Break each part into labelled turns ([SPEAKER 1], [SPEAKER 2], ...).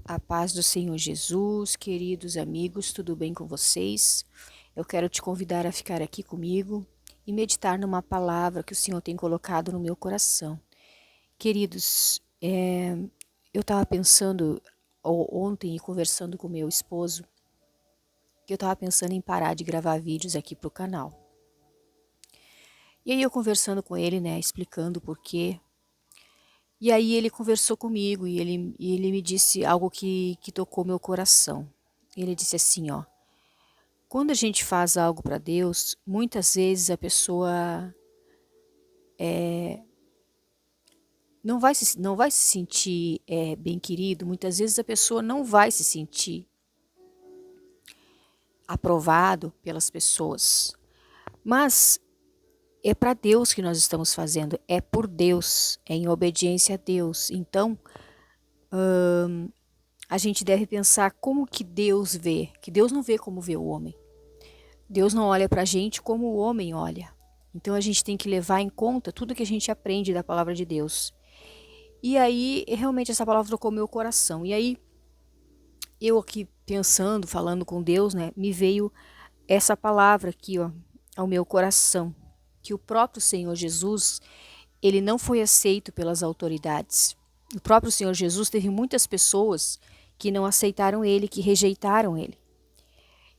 [SPEAKER 1] A paz do Senhor Jesus, queridos amigos, tudo bem com vocês? Eu quero te convidar a ficar aqui comigo e meditar numa palavra que o Senhor tem colocado no meu coração. Queridos, eu estava pensando ontem e conversando com meu esposo, que eu estava pensando em parar de gravar vídeos aqui para o canal. E aí eu conversando com ele, explicando o porquê. E aí ele conversou comigo e ele me disse algo que tocou meu coração. Ele disse assim, ó: quando a gente faz algo para Deus, muitas vezes a pessoa não vai se sentir bem querido, muitas vezes a pessoa não vai se sentir aprovado pelas pessoas. Mas é para Deus que nós estamos fazendo, é por Deus, é em obediência a Deus. Então, a gente deve pensar como que Deus vê, que Deus não vê como vê o homem. Deus não olha para a gente como o homem olha. Então a gente tem que levar em conta tudo que a gente aprende da palavra de Deus. E aí, realmente essa palavra tocou meu coração. E aí, eu aqui pensando, falando com Deus, me veio essa palavra aqui, ó, ao meu coração. Que o próprio Senhor Jesus, ele não foi aceito pelas autoridades. O próprio Senhor Jesus teve muitas pessoas que não aceitaram ele, que rejeitaram ele.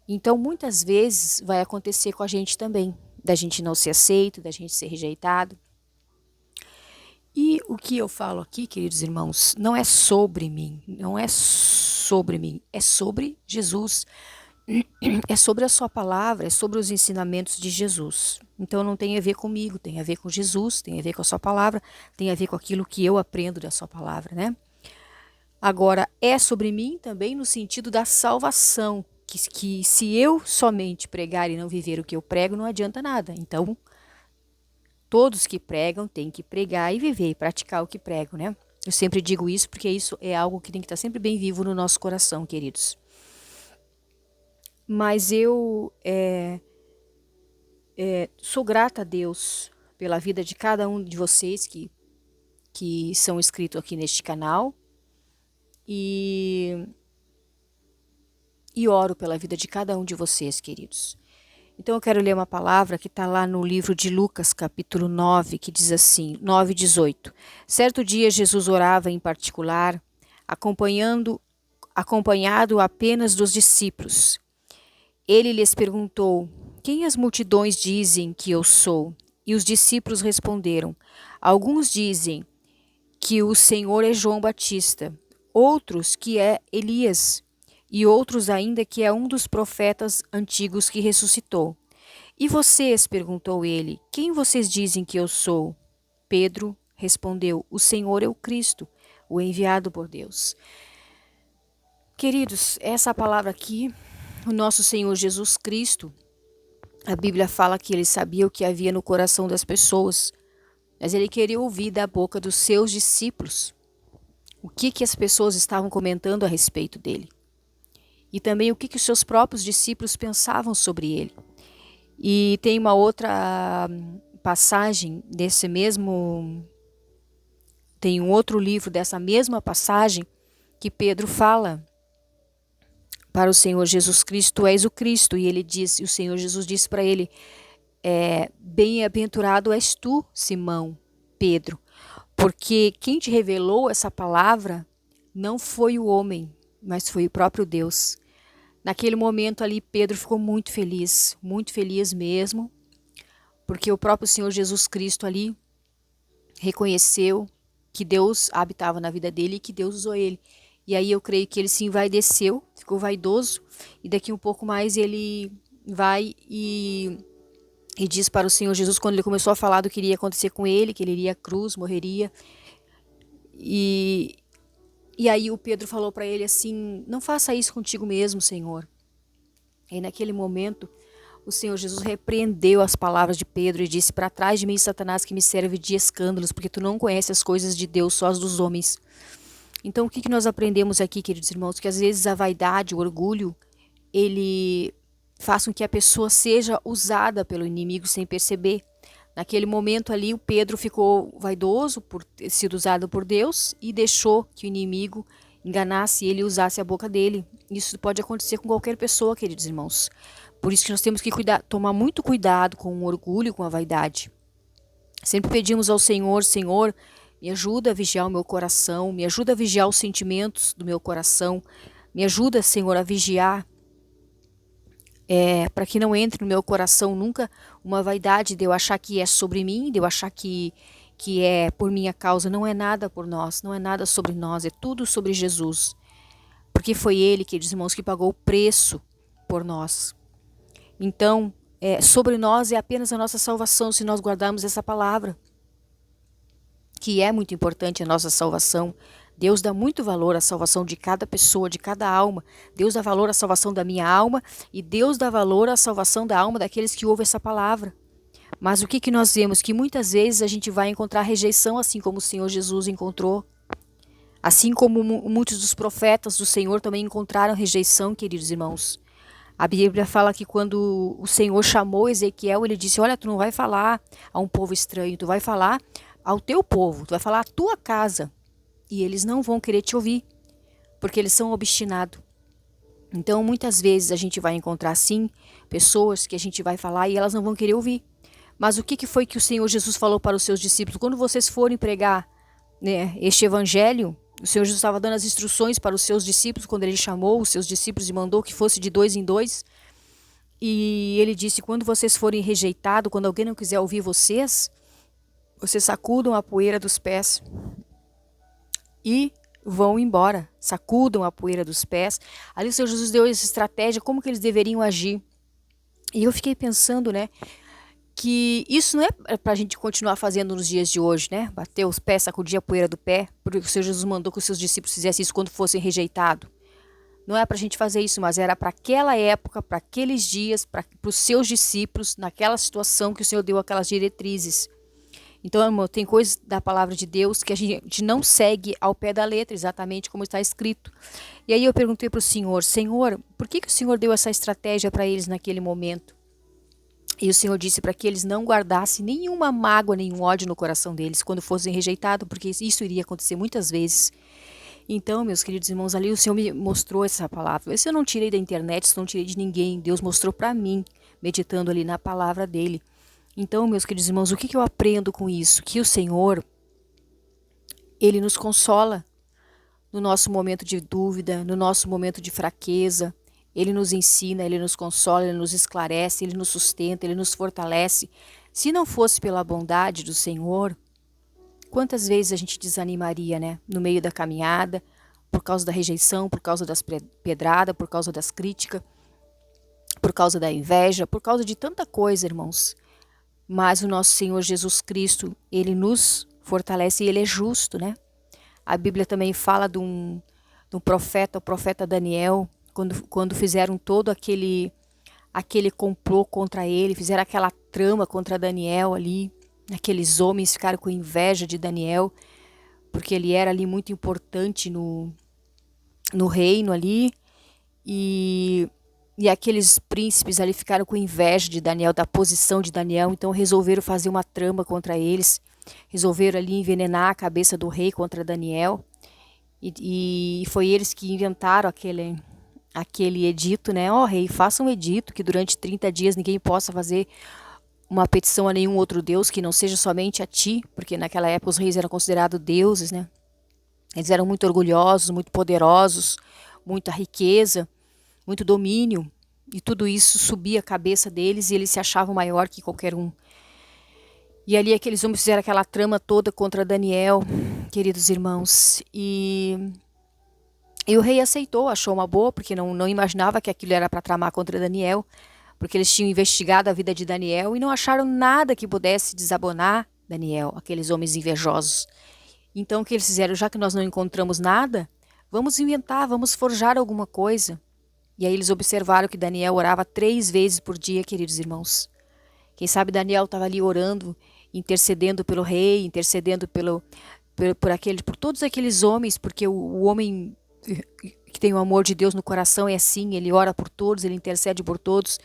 [SPEAKER 1] Então, muitas vezes vai acontecer com a gente também, da gente não ser aceito, da gente ser rejeitado. E o que eu falo aqui, queridos irmãos, não é sobre mim, é sobre Jesus. É sobre a sua palavra, é sobre os ensinamentos de Jesus. Então não tem a ver comigo, tem a ver com Jesus, tem a ver com a sua palavra, tem a ver com aquilo que eu aprendo da sua palavra, né? Agora, é sobre mim também no sentido da salvação, que se eu somente pregar e não viver o que eu prego, não adianta nada. Então, todos que pregam têm que pregar e viver e praticar o que pregam, né? Eu sempre digo isso porque isso é algo que tem que estar sempre bem vivo no nosso coração, queridos. Mas eu sou grata a Deus pela vida de cada um de vocês que são inscritos aqui neste canal. E oro pela vida de cada um de vocês, queridos. Então eu quero ler uma palavra que está lá no livro de Lucas, capítulo 9, que diz assim, 9:18. Certo dia Jesus orava em particular, acompanhado apenas dos discípulos. Ele lhes perguntou: quem as multidões dizem que eu sou? E os discípulos responderam: alguns dizem que o Senhor é João Batista, outros que é Elias, e outros ainda que é um dos profetas antigos que ressuscitou. E vocês, perguntou ele, quem vocês dizem que eu sou? Pedro respondeu: o Senhor é o Cristo, o enviado por Deus. Queridos, essa palavra aqui, o nosso Senhor Jesus Cristo, a Bíblia fala que ele sabia o que havia no coração das pessoas, mas ele queria ouvir da boca dos seus discípulos o que as pessoas estavam comentando a respeito dele. E também o que os seus próprios discípulos pensavam sobre ele. E tem uma outra passagem desse mesmo... Tem um outro livro dessa mesma passagem que Pedro fala para o Senhor Jesus Cristo: tu és o Cristo. E ele diz, e o Senhor Jesus disse para ele: bem-aventurado és tu, Simão, Pedro, porque quem te revelou essa palavra não foi o homem, mas foi o próprio Deus. Naquele momento ali, Pedro ficou muito feliz mesmo, porque o próprio Senhor Jesus Cristo ali reconheceu que Deus habitava na vida dele e que Deus usou ele. E aí eu creio que ele se envaideceu, ficou vaidoso, e daqui um pouco mais ele vai e diz para o Senhor Jesus, quando ele começou a falar do que iria acontecer com ele, que ele iria à cruz, morreria. E aí o Pedro falou para ele assim: não faça isso contigo mesmo, Senhor. E naquele momento o Senhor Jesus repreendeu as palavras de Pedro e disse: para trás de mim, Satanás, que me serve de escândalos, porque tu não conheces as coisas de Deus, só as dos homens. Então o que nós aprendemos aqui, queridos irmãos? Que às vezes a vaidade, o orgulho, ele faz com que a pessoa seja usada pelo inimigo sem perceber. Naquele momento ali, o Pedro ficou vaidoso por ter sido usado por Deus e deixou que o inimigo enganasse ele e usasse a boca dele. Isso pode acontecer com qualquer pessoa, queridos irmãos. Por isso que nós temos que tomar muito cuidado com o orgulho, com a vaidade. Sempre pedimos ao Senhor, Senhor, me ajuda a vigiar o meu coração, me ajuda a vigiar os sentimentos do meu coração, me ajuda, Senhor, a vigiar, para que não entre no meu coração nunca uma vaidade de eu achar que é sobre mim, de eu achar que é por minha causa. Não é nada por nós, não é nada sobre nós, é tudo sobre Jesus. Porque foi Ele, queridos irmãos, que pagou o preço por nós. Então, sobre nós é apenas a nossa salvação se nós guardarmos essa palavra, que é muito importante a nossa salvação. Deus dá muito valor à salvação de cada pessoa, de cada alma. Deus dá valor à salvação da minha alma e Deus dá valor à salvação da alma daqueles que ouvem essa palavra. Mas o que nós vemos? Que muitas vezes a gente vai encontrar rejeição, assim como o Senhor Jesus encontrou. Assim como muitos dos profetas do Senhor também encontraram rejeição, queridos irmãos. A Bíblia fala que quando o Senhor chamou Ezequiel, ele disse, olha, tu não vai falar a um povo estranho, tu vai falar ao teu povo, tu vai falar à tua casa. E eles não vão querer te ouvir, porque eles são obstinados. Então, muitas vezes a gente vai encontrar, sim, pessoas que a gente vai falar e elas não vão querer ouvir. Mas o que foi que o Senhor Jesus falou para os seus discípulos? Quando vocês forem pregar, né, este evangelho, o Senhor Jesus estava dando as instruções para os seus discípulos, quando ele chamou os seus discípulos e mandou que fosse de 2 em 2. E ele disse, quando vocês forem rejeitados, quando alguém não quiser ouvir vocês sacudam a poeira dos pés e vão embora, sacudam a poeira dos pés. Ali o Senhor Jesus deu essa estratégia, como que eles deveriam agir. E eu fiquei pensando, né, que isso não é para a gente continuar fazendo nos dias de hoje, né, bater os pés, sacudir a poeira do pé, porque o Senhor Jesus mandou que os seus discípulos fizessem isso quando fossem rejeitados. Não é para a gente fazer isso, mas era para aquela época, para aqueles dias, para os seus discípulos, naquela situação que o Senhor deu aquelas diretrizes. Então, irmão, tem coisas da palavra de Deus que a gente não segue ao pé da letra, exatamente como está escrito. E aí eu perguntei para o Senhor, Senhor, por que o Senhor deu essa estratégia para eles naquele momento? E o Senhor disse para que eles não guardassem nenhuma mágoa, nenhum ódio no coração deles quando fossem rejeitados, porque isso iria acontecer muitas vezes. Então, meus queridos irmãos, ali o Senhor me mostrou essa palavra. Isso eu não tirei da internet, isso eu não tirei de ninguém. Deus mostrou para mim, meditando ali na palavra dele. Então, meus queridos irmãos, o que eu aprendo com isso? Que o Senhor, Ele nos consola no nosso momento de dúvida, no nosso momento de fraqueza. Ele nos ensina, Ele nos consola, Ele nos esclarece, Ele nos sustenta, Ele nos fortalece. Se não fosse pela bondade do Senhor, quantas vezes a gente desanimaria, né? No meio da caminhada, por causa da rejeição, por causa das pedradas, por causa das críticas, por causa da inveja, por causa de tanta coisa, irmãos. Mas o nosso Senhor Jesus Cristo, Ele nos fortalece e Ele é justo, né? A Bíblia também fala de um profeta, o profeta Daniel, quando fizeram todo aquele complô contra ele, fizeram aquela trama contra Daniel ali, aqueles homens ficaram com inveja de Daniel, porque ele era ali muito importante no reino ali, e aqueles príncipes ali ficaram com inveja de Daniel, da posição de Daniel, então resolveram fazer uma trama contra eles, resolveram ali envenenar a cabeça do rei contra Daniel, e foi eles que inventaram aquele edito, né? Ó, rei, faça um edito que durante 30 dias ninguém possa fazer uma petição a nenhum outro deus que não seja somente a ti, porque naquela época os reis eram considerados deuses, né? Eles eram muito orgulhosos, muito poderosos, muita riqueza, muito domínio, e tudo isso subia a cabeça deles e eles se achavam maior que qualquer um. E ali aqueles homens fizeram aquela trama toda contra Daniel, queridos irmãos, e o rei aceitou, achou uma boa, porque não imaginava que aquilo era para tramar contra Daniel, porque eles tinham investigado a vida de Daniel e não acharam nada que pudesse desabonar Daniel, aqueles homens invejosos. Então o que eles fizeram? Já que nós não encontramos nada, vamos inventar, vamos forjar alguma coisa. E aí eles observaram que Daniel orava 3 vezes por dia, queridos irmãos. Quem sabe Daniel estava ali orando, intercedendo pelo rei, intercedendo por todos aqueles homens, porque o homem que tem o amor de Deus no coração é assim, ele ora por todos, ele intercede por todos.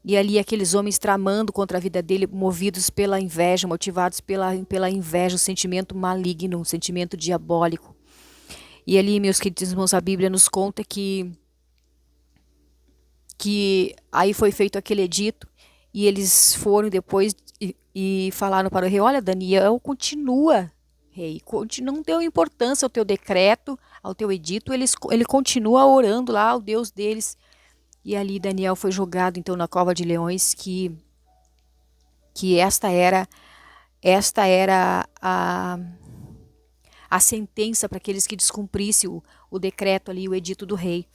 [SPEAKER 1] E ali aqueles homens tramando contra a vida dele, movidos pela inveja, motivados pela inveja, um sentimento maligno, um sentimento diabólico. E ali, meus queridos irmãos, a Bíblia nos conta que aí foi feito aquele edito e eles foram depois e falaram para o rei, olha, Daniel continua, rei, não deu importância ao teu decreto, ao teu edito, ele continua orando lá ao Deus deles. E ali Daniel foi jogado então na cova de leões, que esta era a sentença para aqueles que descumprissem o decreto ali, o edito do rei.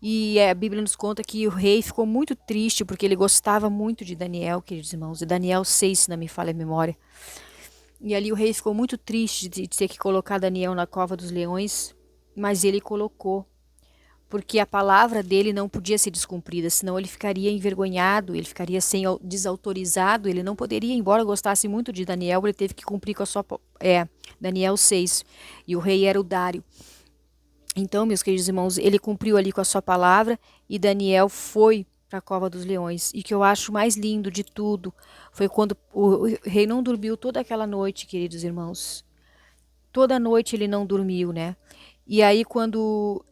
[SPEAKER 1] E a Bíblia nos conta que o rei ficou muito triste porque ele gostava muito de Daniel, queridos irmãos. E Daniel 6, se não me falha a memória. E ali o rei ficou muito triste de ter que colocar Daniel na cova dos leões, mas ele colocou, porque a palavra dele não podia ser descumprida, senão ele ficaria envergonhado, ele ficaria desautorizado, ele não poderia, embora gostasse muito de Daniel, ele teve que cumprir com a sua... Daniel 6, e o rei era o Dário. Então, meus queridos irmãos, ele cumpriu ali com a sua palavra e Daniel foi para a cova dos leões. E o que eu acho mais lindo de tudo foi quando o rei não dormiu toda aquela noite, queridos irmãos. Toda noite ele não dormiu, né? E aí quando...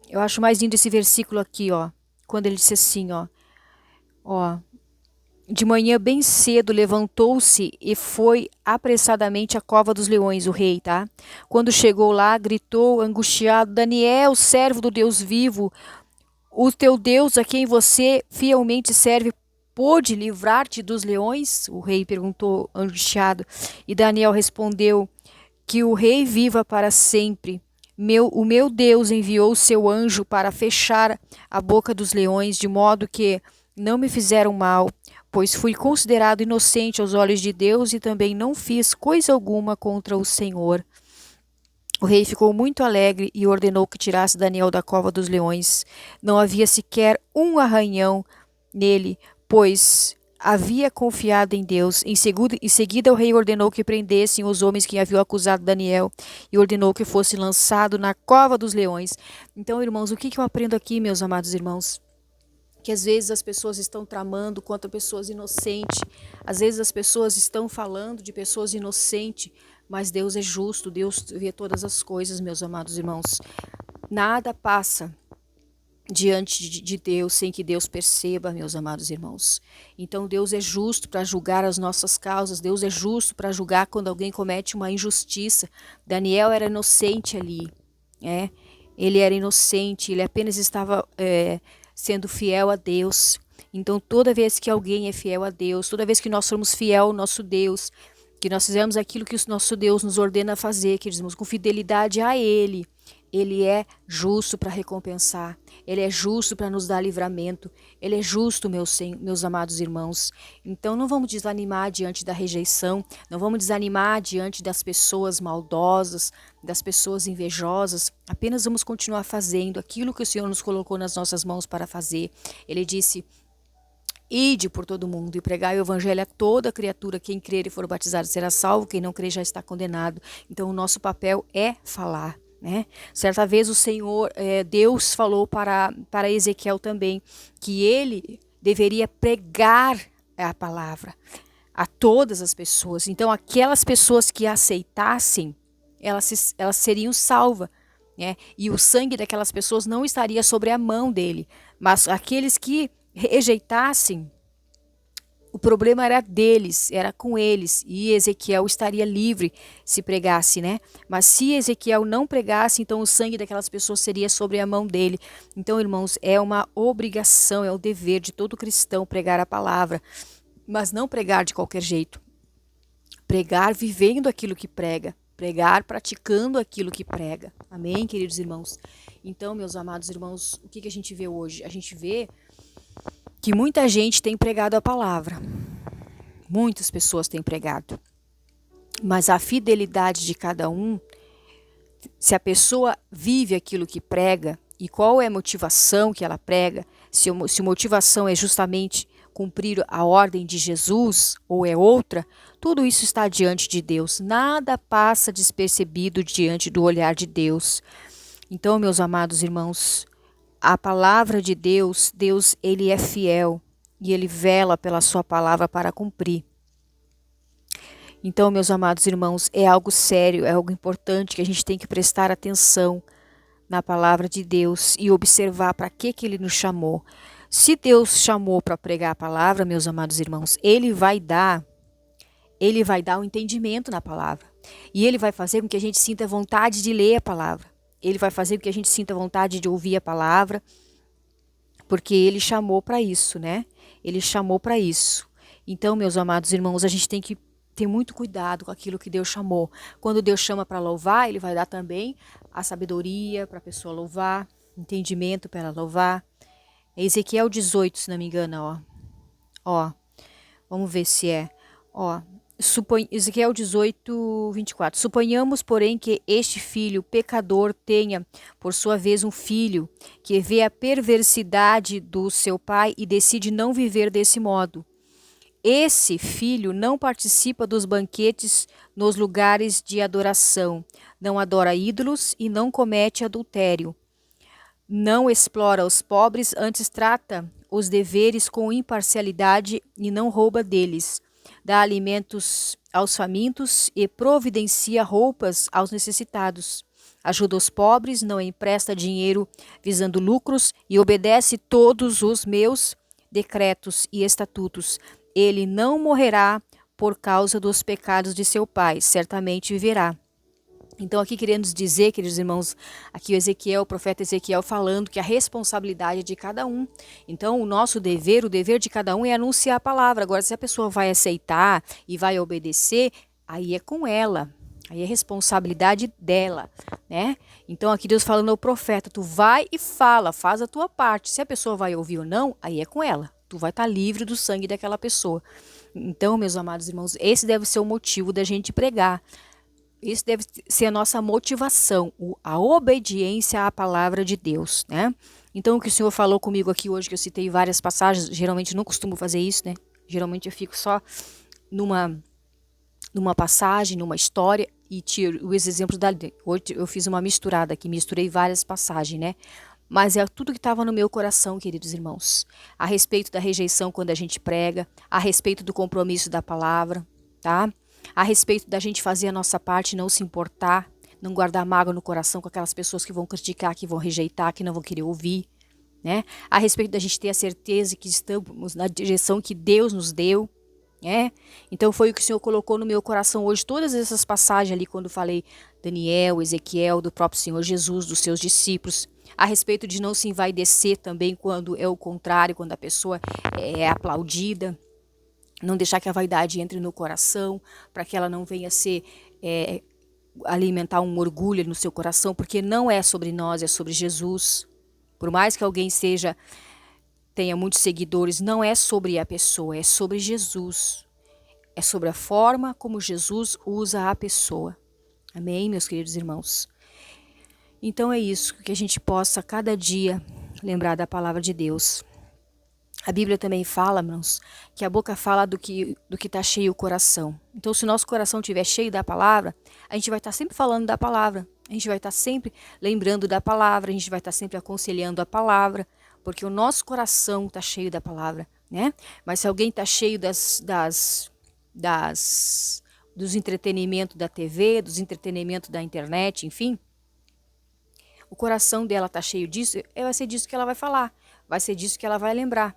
[SPEAKER 1] eu acho mais lindo esse versículo aqui, ó. Quando ele disse assim, ó. De manhã bem cedo levantou-se e foi apressadamente à cova dos leões, o rei, tá? Quando chegou lá, gritou angustiado, Daniel, servo do Deus vivo, o teu Deus a quem você fielmente serve, pôde livrar-te dos leões? O rei perguntou angustiado. E Daniel respondeu, que o rei viva para sempre. O meu Deus enviou o seu anjo para fechar a boca dos leões, de modo que não me fizeram mal, pois fui considerado inocente aos olhos de Deus e também não fiz coisa alguma contra o Senhor. O rei ficou muito alegre e ordenou que tirasse Daniel da cova dos leões. Não havia sequer um arranhão nele, pois havia confiado em Deus. Em seguida, o rei ordenou que prendessem os homens que haviam acusado Daniel e ordenou que fosse lançado na cova dos leões. Então, irmãos, o que eu aprendo aqui, meus amados irmãos? Que às vezes as pessoas estão tramando contra pessoas inocentes, às vezes as pessoas estão falando de pessoas inocentes, mas Deus é justo, Deus vê todas as coisas, meus amados irmãos. Nada passa diante de Deus sem que Deus perceba, meus amados irmãos. Então Deus é justo para julgar as nossas causas, Deus é justo para julgar quando alguém comete uma injustiça. Daniel era inocente ali, né? Ele era inocente, ele apenas estava sendo fiel a Deus. Então toda vez que alguém é fiel a Deus, toda vez que nós somos fiel ao nosso Deus, que nós fizemos aquilo que o nosso Deus nos ordena fazer, que dizemos com fidelidade a Ele, Ele é justo para recompensar, Ele é justo para nos dar livramento, Ele é justo, meus amados irmãos. Então não vamos desanimar diante da rejeição, não vamos desanimar diante das pessoas maldosas, das pessoas invejosas, apenas vamos continuar fazendo aquilo que o Senhor nos colocou nas nossas mãos para fazer. Ele disse, ide por todo mundo e pregai o evangelho a toda criatura, quem crer e for batizado será salvo, quem não crer já está condenado. Então o nosso papel é falar, né? Certa vez o Senhor, Deus falou para Ezequiel também, que ele deveria pregar a palavra a todas as pessoas. Então aquelas pessoas que aceitassem, elas seriam salvas, né? E o sangue daquelas pessoas não estaria sobre a mão dele, mas aqueles que rejeitassem, o problema era deles, era com eles, e Ezequiel estaria livre se pregasse, né? Mas se Ezequiel não pregasse, então o sangue daquelas pessoas seria sobre a mão dele. Então, irmãos, é uma obrigação, é o dever de todo cristão pregar a palavra, mas não pregar de qualquer jeito. Pregar vivendo aquilo que prega, pregar praticando aquilo que prega. Amém, queridos irmãos? Então, meus amados irmãos, o que a gente vê hoje? A gente vê que muita gente tem pregado a palavra, muitas pessoas têm pregado, mas a fidelidade de cada um, se a pessoa vive aquilo que prega e qual é a motivação que ela prega, se a motivação é justamente cumprir a ordem de Jesus ou é outra, tudo isso está diante de Deus, nada passa despercebido diante do olhar de Deus. Então, meus amados irmãos, a palavra de Deus, ele é fiel e ele vela pela sua palavra para cumprir. Então, meus amados irmãos, é algo sério, é algo importante que a gente tem que prestar atenção na palavra de Deus e observar para que Ele nos chamou. Se Deus chamou para pregar a palavra, meus amados irmãos, Ele vai dar o entendimento na palavra. E Ele vai fazer com que a gente sinta vontade de ler a palavra. Ele vai fazer com que a gente sinta vontade de ouvir a palavra, porque Ele chamou para isso, né? Ele chamou para isso. Então, meus amados irmãos, a gente tem que ter muito cuidado com aquilo que Deus chamou. Quando Deus chama para louvar, Ele vai dar também a sabedoria para a pessoa louvar, entendimento para ela louvar. É Ezequiel 18, se não me engano, ó. Vamos ver se é. Ó, Ezequiel 18, 24. Suponhamos, porém, que este filho pecador tenha, por sua vez, um filho que vê a perversidade do seu pai e decide não viver desse modo. Esse filho não participa dos banquetes nos lugares de adoração, não adora ídolos e não comete adultério. Não explora os pobres, antes trata os deveres com imparcialidade e não rouba deles. Dá alimentos aos famintos e providencia roupas aos necessitados. Ajuda os pobres, não empresta dinheiro visando lucros e obedece todos os meus decretos e estatutos. Ele não morrerá por causa dos pecados de seu pai, certamente viverá. Então aqui queremos dizer, queridos irmãos, aqui o profeta Ezequiel falando que a responsabilidade é de cada um. Então o nosso dever, o dever de cada um é anunciar a palavra. Agora se a pessoa vai aceitar e vai obedecer, aí é com ela. Aí é responsabilidade dela, né? Então aqui Deus falando ao profeta, tu vai e fala, faz a tua parte. Se a pessoa vai ouvir ou não, aí é com ela. Tu vai estar livre do sangue daquela pessoa. Então, meus amados irmãos, esse deve ser o motivo da gente pregar. Isso deve ser a nossa motivação, a obediência à palavra de Deus, né? Então, o que o Senhor falou comigo aqui hoje, que eu citei várias passagens, geralmente não costumo fazer isso, né? Geralmente eu fico só numa passagem, numa história e tiro os exemplos dali. Hoje eu fiz uma misturada aqui, misturei várias passagens, né? Mas é tudo que estava no meu coração, queridos irmãos. A respeito da rejeição quando a gente prega, a respeito do compromisso da palavra, tá? A respeito da gente fazer a nossa parte, não se importar, não guardar mágoa no coração com aquelas pessoas que vão criticar, que vão rejeitar, que não vão querer ouvir, né? A respeito da gente ter a certeza que estamos na direção que Deus nos deu, né? Então foi o que o Senhor colocou no meu coração hoje, todas essas passagens ali, quando falei Daniel, Ezequiel, do próprio Senhor Jesus, dos seus discípulos, a respeito de não se envaidecer também quando é o contrário, quando a pessoa é aplaudida, não deixar que a vaidade entre no coração, para que ela não venha ser alimentar um orgulho no seu coração, porque não é sobre nós, é sobre Jesus. Por mais que alguém tenha muitos seguidores, não é sobre a pessoa, é sobre Jesus. É sobre a forma como Jesus usa a pessoa. Amém, meus queridos irmãos? Então é isso, que a gente possa cada dia lembrar da palavra de Deus. A Bíblia também fala, irmãos, que a boca fala do que está cheio o coração. Então, se o nosso coração estiver cheio da palavra, a gente vai estar sempre falando da palavra. A gente vai estar sempre lembrando da palavra, a gente vai estar sempre aconselhando a palavra, porque o nosso coração está cheio da palavra, né? Mas se alguém está cheio dos entretenimentos da TV, dos entretenimentos da internet, enfim, o coração dela está cheio disso, vai ser disso que ela vai falar, vai ser disso que ela vai lembrar.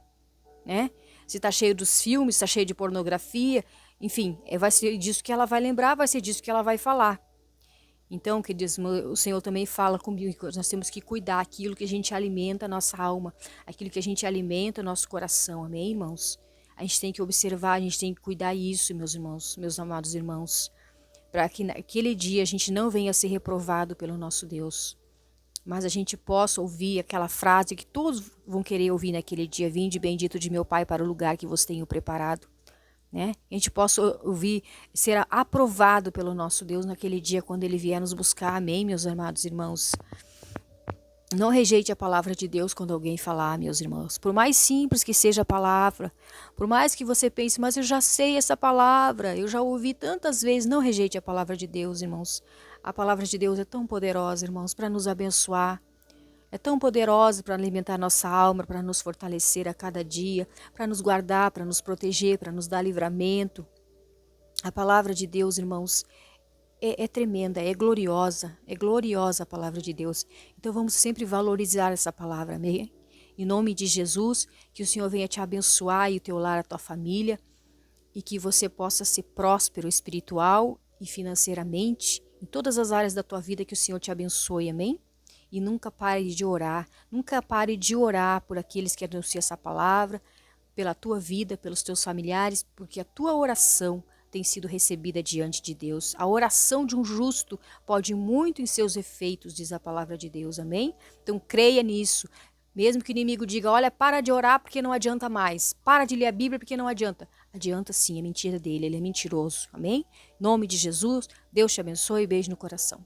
[SPEAKER 1] Né? Se está cheio dos filmes, está cheio de pornografia, enfim, vai ser disso que ela vai lembrar, vai ser disso que ela vai falar. Então, queridos, o Senhor também fala comigo que nós temos que cuidar aquilo que a gente alimenta a nossa alma, aquilo que a gente alimenta o nosso coração, amém, irmãos? A gente tem que observar, a gente tem que cuidar isso, meus irmãos, meus amados irmãos, para que naquele dia a gente não venha a ser reprovado pelo nosso Deus. Mas a gente possa ouvir aquela frase que todos vão querer ouvir naquele dia: vinde bendito de meu Pai para o lugar que vos tenho preparado, né? A gente possa ouvir, ser aprovado pelo nosso Deus naquele dia quando Ele vier nos buscar, amém, meus amados irmãos? Não rejeite a palavra de Deus quando alguém falar, meus irmãos. Por mais simples que seja a palavra, por mais que você pense, mas eu já sei essa palavra, eu já ouvi tantas vezes, não rejeite a palavra de Deus, irmãos. A palavra de Deus é tão poderosa, irmãos, para nos abençoar. É tão poderosa para alimentar nossa alma, para nos fortalecer a cada dia, para nos guardar, para nos proteger, para nos dar livramento. A palavra de Deus, irmãos, é tremenda, é gloriosa a palavra de Deus. Então vamos sempre valorizar essa palavra, amém? Em nome de Jesus, que o Senhor venha te abençoar e o teu lar, a tua família, e que você possa ser próspero espiritual e financeiramente, em todas as áreas da tua vida, que o Senhor te abençoe, amém? E nunca pare de orar por aqueles que anunciam essa palavra, pela tua vida, pelos teus familiares, porque a tua oração tem sido recebida diante de Deus. A oração de um justo pode muito em seus efeitos, diz a palavra de Deus, amém? Então creia nisso. Mesmo que o inimigo diga, olha, para de orar porque não adianta mais. Para de ler a Bíblia porque não adianta. Adianta sim, é mentira dele, ele é mentiroso, amém? Em nome de Jesus, Deus te abençoe e beijo no coração.